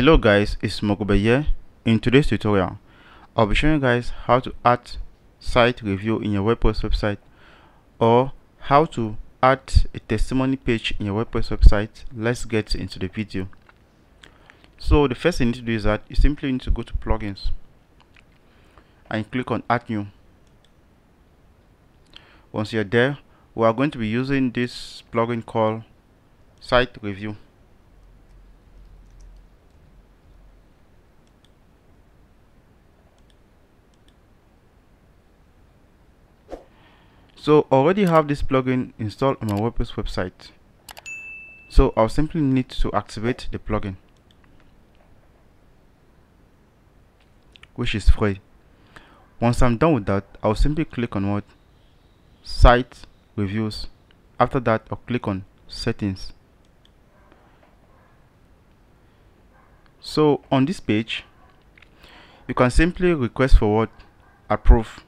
Hello guys, it's Mokobe here. In today's tutorial, I'll be showing you guys how to add site review in your WordPress website, or how to add a testimony page in your WordPress website. Let's get into the video. So the first thing you need to do is that you simply need to go to plugins and click on add new. Once you're there, we are going to be using this plugin called site review. So I already have this plugin installed on my WordPress website, so I'll simply need to activate the plugin, which is free. Once I'm done with that, I'll simply click on what? Site reviews. After that, I'll click on settings. So on this page, you can simply request for what? Approve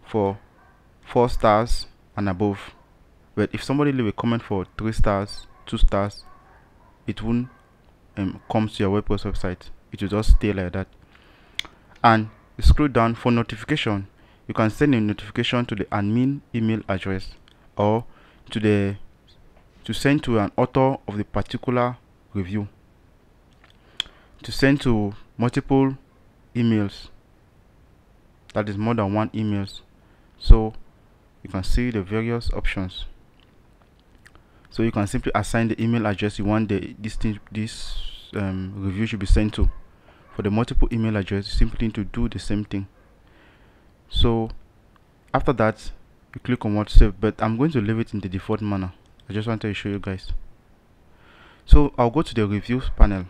for 4 stars and above. But if somebody leave a comment for 3 stars, 2 stars, it won't come to your WordPress website. It will just stay like that. And you scroll down for notification. You can send a notification to the admin email address, or to send to an author of the particular review, to send to multiple emails, that is more than one emails. So you can see the various options. So you can simply assign the email address you want this review should be sent to. For the multiple email address, you simply need to do the same thing. So after that, you click on what save, but I'm going to leave it in the default manner. I just wanted to show you guys. So I'll go to the reviews panel.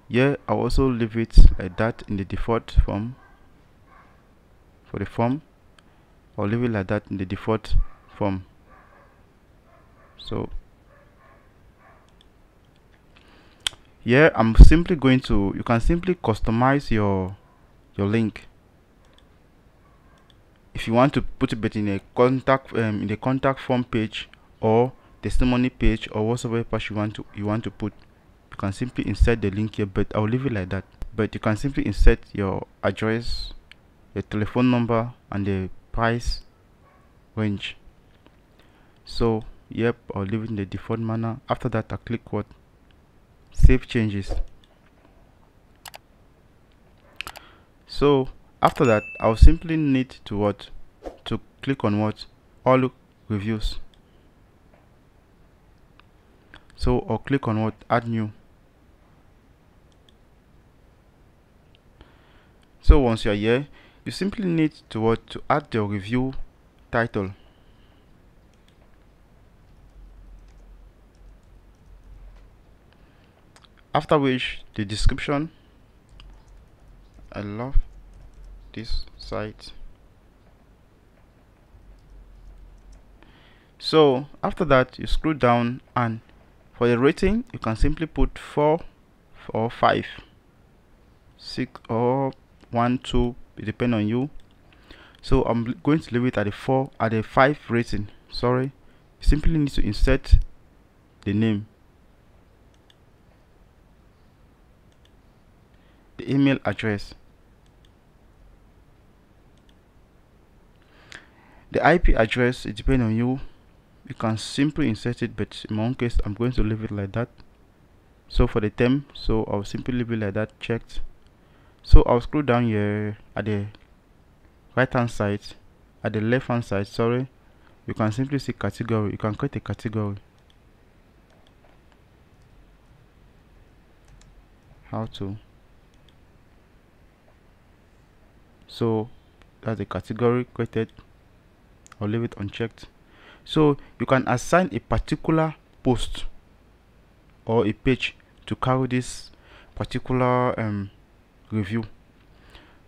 Here I'll also leave it like that in the default form. For the form, I'll leave it like that in the default form. So here I'm simply going to, you can simply customize your link. If you want to put it in a contact form page, or testimony page, or whatever page you want to put, you can simply insert the link here, but I'll leave it like that. But you can simply insert your address, your telephone number, and the price range. So yep, I'll leave it in the default manner. After that, I click what? Save changes. So after that, I'll simply need to what? To click on what? All reviews. So I'll click on what? Add new. So once you're here, you simply need to what? To add the review title. After which, the description. I love this site. So after that, you scroll down, and for the rating, you can simply put 4 or 5, 6 or 1, 2. It depends on you. So I'm going to leave it at the 5 rating. Sorry, you simply need to insert the name, the email address, the IP address. It depends on you. You can simply insert it, but in my own case, I'm going to leave it like that. So for the term, so I'll simply leave it like that, checked. So I'll scroll down here at the right hand side, at the left hand side, sorry, you can simply see category. You can create a category. How to. So that's the category created. I'll leave it unchecked. So you can assign a particular post or a page to carry this particular review.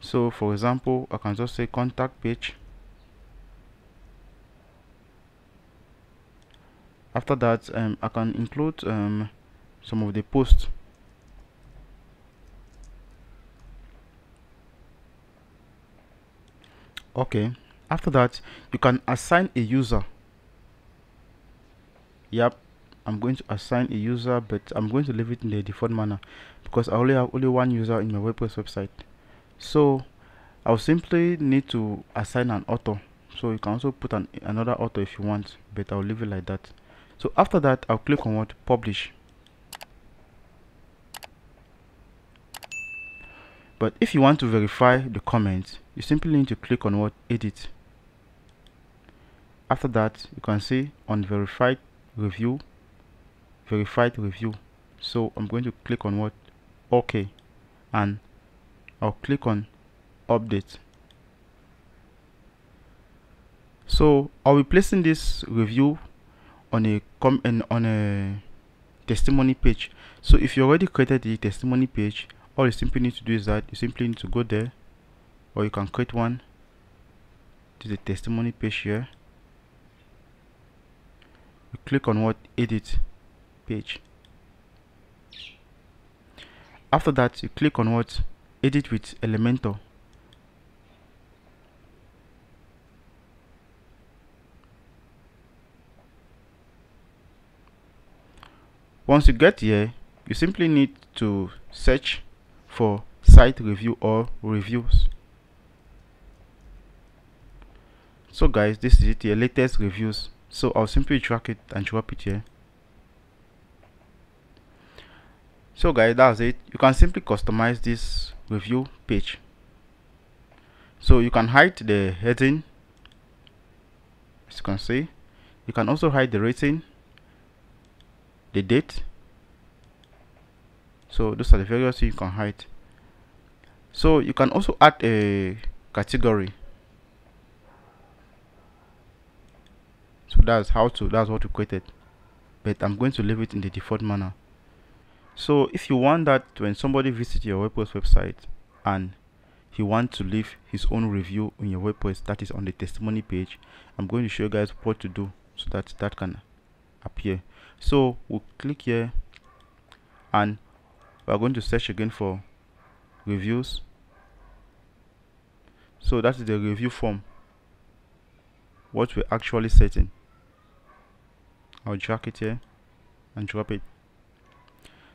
So for example, I can just say contact page. After that, I can include some of the posts. Okay, after that, you can assign a user. Yep, I'm going to assign a user, but I'm going to leave it in the default manner because I only have one user in my WordPress website. So I'll simply need to assign an author. So you can also put another author if you want, but I'll leave it like that. So after that, I'll click on what? Publish. But if you want to verify the comments, you simply need to click on what? Edit. After that, you can see on verified review. So I'm going to click on what? OK, and I'll click on update. So I'll be placing this review on a testimony page. So if you already created the testimony page, all you simply need to do is that you simply need to go there, or you can create one to the testimony page here. You click on what? Edit page. After that, you click on what? Edit with Elementor. Once you get here, you simply need to search for site review or reviews. So guys, this is it here, latest reviews. So I'll simply drag it and drop it here. So guys, that's it. You can simply customize this review page. So you can hide the heading, as you can see. You can also hide the rating, the date. So those are the various things you can hide. So you can also add a category. So that's what you created, but I'm going to leave it in the default manner. So if you want that when somebody visits your WordPress website and he wants to leave his own review on your WordPress, that is on the testimony page, I'm going to show you guys what to do so that can appear. So we'll click here and we're going to search again for reviews. So that is the review form, what we're actually setting. I'll drag it here and drop it.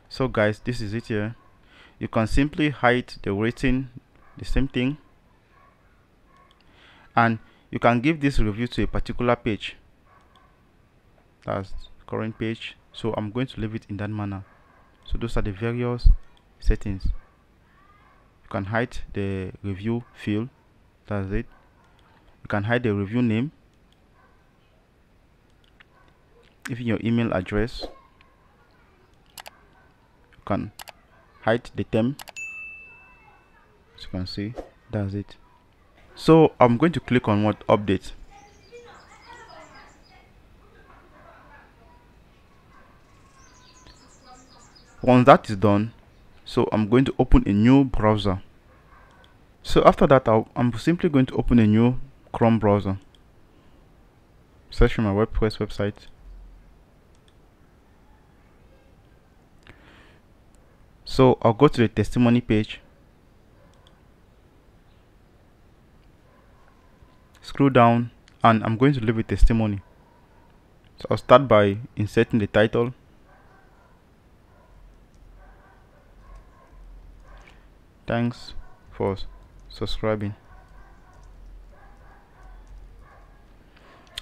So guys, this is it here. You can simply hide the rating, the same thing, and you can give this review to a particular page. That's the current page. So I'm going to leave it in that manner. So those are the various settings. You can hide the review field. That's it. You can hide the review name, even your email address. You can hide the theme. As you can see, that's it. So I'm going to click on what? Update. Once that is done, so I'm going to open a new browser. So after that, I'm simply going to open a new Chrome browser. Search for my WordPress website. So I'll go to the testimony page. Scroll down and I'm going to leave a testimony. So I'll start by inserting the title. Thanks for subscribing.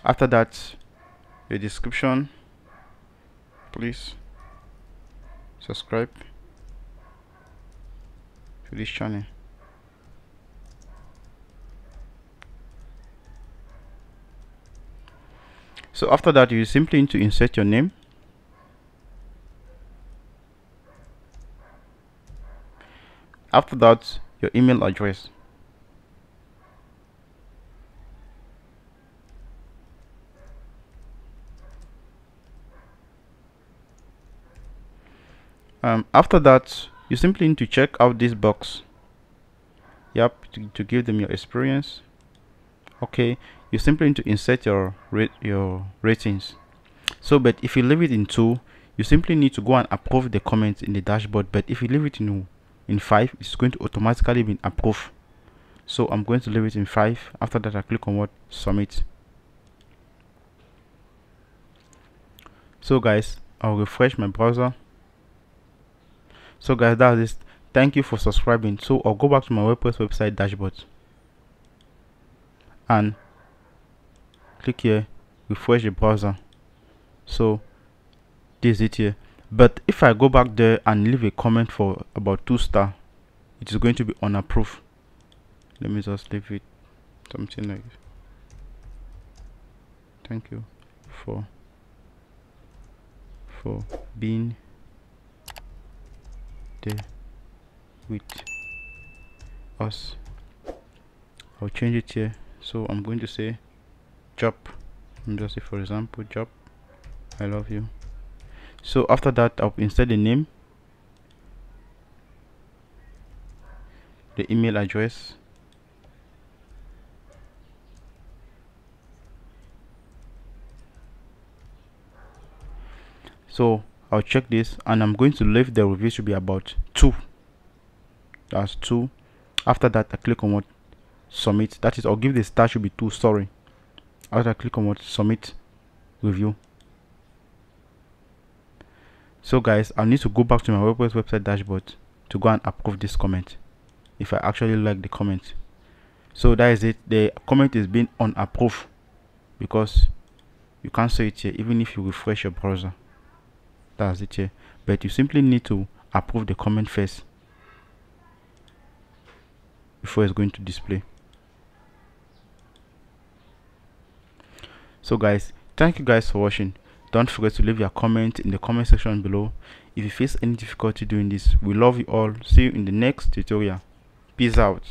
After that, the description. Please subscribe to this channel. So after that, you simply need to insert your name. After that, your email address. After that, you simply need to check out this box. Yep, to give them your experience. Okay, you simply need to insert your ratings. So, but if you leave it in 2, you simply need to go and approve the comments in the dashboard. But if you leave it in 5, it's going to automatically be approved. So I'm going to leave it in 5. After that, I click on what? Submit. So guys, I'll refresh my browser. So guys, that's it. Thank you for subscribing. So I'll go back to my WordPress website dashboard and click here, refresh the browser. So this is it here. But if I go back there and leave a comment for about 2 stars, it is going to be unapproved. Let me just leave it something like this. Thank you for being there with us. I'll change it here. So I'm going to say job. I'm just say, for example, job, I love you. So after that, I'll insert the name, the email address, so I'll check this, and I'm going to leave the review to be about 2. That's 2. After that, I click on what? Submit. That is, I'll give the star should be 2. Sorry. After I click on what? Submit review. So guys, I'll need to go back to my WordPress website dashboard to go and approve this comment if I actually like the comment. So that is it. The comment is being unapproved because you can't see it here even if you refresh your browser. That's it here. But you simply need to approve the comment first before it's going to display. So guys, thank you guys for watching. Don't forget to leave your comment in the comment section below. If you face any difficulty doing this, we love you all. See you in the next tutorial. Peace out.